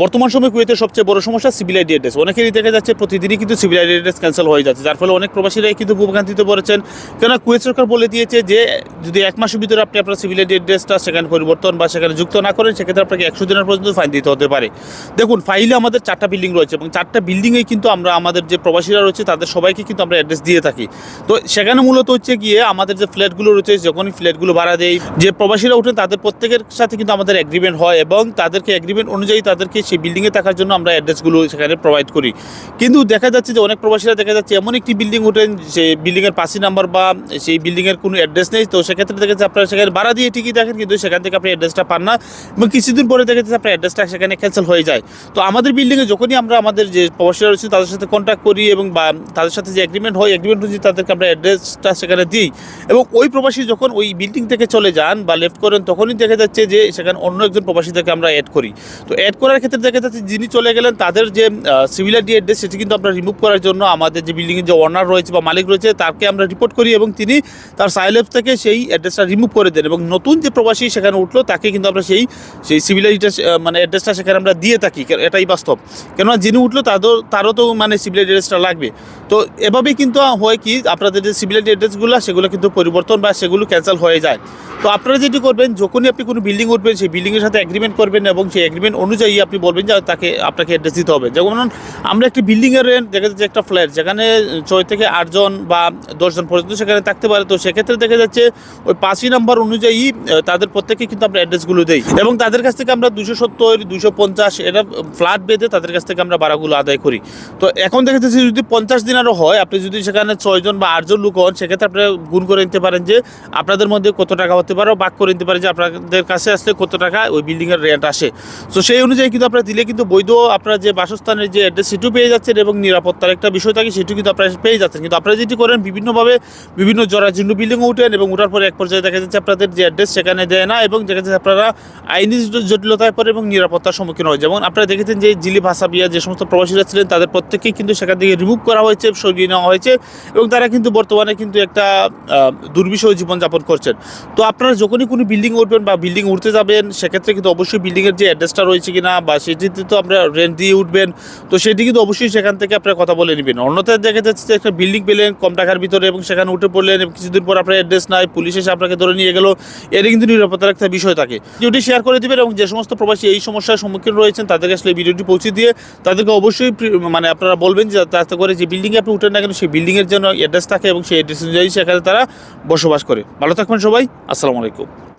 বর্তমান সময়ে কুয়েতের সবচেয়ে বড় সমস্যা সিভিল আইডি অ্যাড্রেস। অনেকেরই দেখা যাচ্ছে প্রতিদিনই কিন্তু সিভিল আইডি অ্যাড্রেস ক্যান্সেল হয়ে যাচ্ছে, যার ফলে অনেক প্রবাসীরাই কিন্তু ভোগান্তিতে পড়েছেন। কেননা কুয়েত সরকার বলে দিয়েছে যে যদি 1 মাসের ভিতরে আপনি আপনার সিভিল আইডি অ্যাড্রেসটা সেখানে পরিবর্তন বা সেখানে যুক্ত না করেন, সেক্ষেত্রে আপনাকে 100 দিনের পর্যন্ত ফাইন দিতে হতে পারে। দেখুন, ফাইলে আমাদের 4টা বিল্ডিং রয়েছে এবং 4টা বিল্ডিংয়েই কিন্তু আমরা আমাদের যে প্রবাসীরা রয়েছে তাদের সবাইকে কিন্তু আমরা অ্যাড্রেস দিয়ে থাকি। তো সেখানে মূলত হচ্ছে গিয়ে আমাদের যে ফ্ল্যাটগুলো রয়েছে, যখনই ফ্ল্যাটগুলো ভাড়া দেয়, যে প্রবাসীরা ওঠেন তাদের প্রত্যেকের সাথে কিন্তু আমাদের এগ্রিমেন্ট হয় এবং তাদেরকে এগ্রিমেন্ট অনুযায়ী তাদেরকে সেই বিল্ডিংয়ে থাকার জন্য আমরা অ্যাড্রেসগুলো সেখানে প্রোভাইড করি। কিন্তু দেখা যাচ্ছে যে অনেক প্রবাসীরা দেখা যাচ্ছে এমন একটি বিল্ডিং ওঠেন সেই বিল্ডিংয়ের 5 নাম্বার বা সেই বিল্ডিংয়ের কোনো অ্যাড্রেস নেই। তো সেক্ষেত্রে দেখা যাচ্ছে আপনারা সেখানে ভাড়া দিয়ে ঠিকই দেখেন, কিন্তু সেখান থেকে আপনি অ্যাড্রেসটা পান না এবং কিছুদিন পরে দেখা যাচ্ছে আপনার অ্যাড্রেসটা সেখানে ক্যান্সেল হয়ে যায়। তো আমাদের বিল্ডিংয়ে যখনই আমরা আমাদের যে প্রবাসীরা রয়েছে তাদের সাথে কন্ট্যাক্ট করি এবং বা তাদের সাথে যে এগ্রিমেন্ট হয়, এগ্রিমেন্ট অনুযায়ী তাদেরকে আমরা অ্যাড্রেসটা সেখানে দিই এবং ওই প্রবাসী যখন ওই বিল্ডিং থেকে চলে যান বা লেফট করেন, তখনই দেখা যাচ্ছে যে সেখানে অন্য একজন প্রবাসীদেরকে আমরা অ্যাড করি। তো অ্যাড করার ক্ষেত্রে দেখা যাচ্ছে যিনি চলে গেলেন তাদের যে সিভিল আইডি অ্যাড্রেস সেটি কিন্তু আমরা রিমুভ করার জন্য আমাদের যে বিল্ডিংয়ের যে ওনার রয়েছে বা মালিক রয়েছে তাকে আমরা রিপোর্ট করি এবং তিনি তার সাইলেফ থেকে সেই অ্যাড্রেসটা রিমুভ করে দেন এবং নতুন যে প্রবাসী সেখানে উঠলো তাকে কিন্তু আমরা সেই সিভিল আইডিটা মানে অ্যাড্রেসটা সেখানে আমরা দিয়ে থাকি। এটাই বাস্তব, কেননা যিনি উঠলো তারও তো মানে সিভিল আইডি অ্যাড্রেসটা লাগবে। তো এভাবেই কিন্তু হয় কি আপনাদের যে সিভিল আইডি অ্যাড্রেসগুলো সেগুলো কিন্তু পরিবর্তন বা সেগুলো ক্যান্সেল হয়ে যায়। তো আপনারা যেটি করবেন, যখনই আপনি কোনো বিল্ডিং উঠবেন সেই বিল্ডিংয়ের সাথে এগ্রিমেন্ট করবেন এবং সেই এগ্রিমেন্ট অনুযায়ী আপনি বলবেন যে আপনাকে অ্যাড্রেস দিতে হবে। যেমন আমরা একটি বিল্ডিংয়ের রেন্ট দেখা যাচ্ছে একটা ফ্ল্যাট যেখানে 6 থেকে 8 জন বা 10 জন পর্যন্ত সেখানে থাকতে পারে। তো সেক্ষেত্রে দেখা যাচ্ছে ওই 5 নাম্বার অনুযায়ী তাদের প্রত্যেকে কিন্তু আমরা অ্যাড্রেসগুলো দিই এবং তাদের কাছ থেকে আমরা 270, 250 এটা ফ্ল্যাট বেঁধে তাদের কাছ থেকে আমরা ভাড়াগুলো আদায় করি। তো এখন দেখা যাচ্ছে যদি 50 দিনেরও হয়, আপনি যদি সেখানে 6 জন বা 8 জন লোক হন, সেক্ষেত্রে আপনারা গুণ করে নিতে পারেন যে আপনাদের মধ্যে কত টাকা হতে পারে, ভাগ করে নিতে পারেন যে আপনাদের কাছে আসলে কত টাকা ওই বিল্ডিংয়ের রেন্ট আসে। তো সেই অনুযায়ী কিন্তু আপনারা দিলে কিন্তু বৈধ আপনার যে বাসস্থানের যে অ্যাড্রেস সেটিও পেয়ে যাচ্ছেন এবং নিরাপত্তার একটা বিষয় থাকে সেটিও কিন্তু আপনারা পেয়ে যাচ্ছেন। কিন্তু আপনারা যেটি করেন বিভিন্নভাবে বিভিন্ন জরাজীর্ণ বিল্ডিংয়ে উঠেন এবং উঠার পরে এক পর্যায়ে দেখা যাচ্ছে আপনাদের যে অ্যাড্রেস সেখানে দেয় না এবং দেখা যাচ্ছে আপনারা আইনি জটিলতায় পড়ে এবং নিরাপত্তার সম্মুখীন হয়। যেমন আপনারা দেখেছেন যে জিলি ভাসাবিয়া যে সমস্ত প্রবাসীরা ছিলেন তাদের প্রত্যেকেই কিন্তু সেখান থেকে রিমুভ করা হয়েছে, সরিয়ে নেওয়া হয়েছে এবং তারা কিন্তু বর্তমানে কিন্তু একটা দুর্বিষহ জীবনযাপন করছেন। তো আপনারা যখনই কোনো বিল্ডিং উঠবেন বা বিল্ডিং উঠতে যাবেন, সেক্ষেত্রে কিন্তু অবশ্যই বিল্ডিংয়ের যে অ্যাড্রেসটা রয়েছে কিনা বা সেটিতে তো আপনারা রেন্ট দিয়ে উঠবেন, তো সেটি কিন্তু অবশ্যই সেখান থেকে আপনারা কথা বলে নেবেন। অন্যথায় দেখা যাচ্ছে যে একটা বিল্ডিং পেলেন কম টাকার ভিতরে এবং সেখানে উঠে পড়লেন এবং কিছুদিন পর আপনার অ্যাড্রেস নাই, পুলিশ এসে আপনাকে ধরে নিয়ে গেল, এর কিন্তু নিরাপত্তার একটা বিষয় থাকে। ভিডিওটি শেয়ার করে দেবেন এবং যে সমস্ত প্রবাসী এই সমস্যার সম্মুখীন রয়েছেন তাদেরকে আসলে ভিডিওটি পৌঁছে দিয়ে তাদেরকে অবশ্যই মানে আপনারা বলবেন যে তাতে করে যে বিল্ডিংয়ে আপনি উঠেন না কেন সেই বিল্ডিংয়ের জন্য অ্যাড্রেস থাকে এবং সেই অ্যাড্রেস অনুযায়ী সেখানে তারা বসবাস করে। ভালো থাকবেন সবাই, আসসালামু আলাইকুম।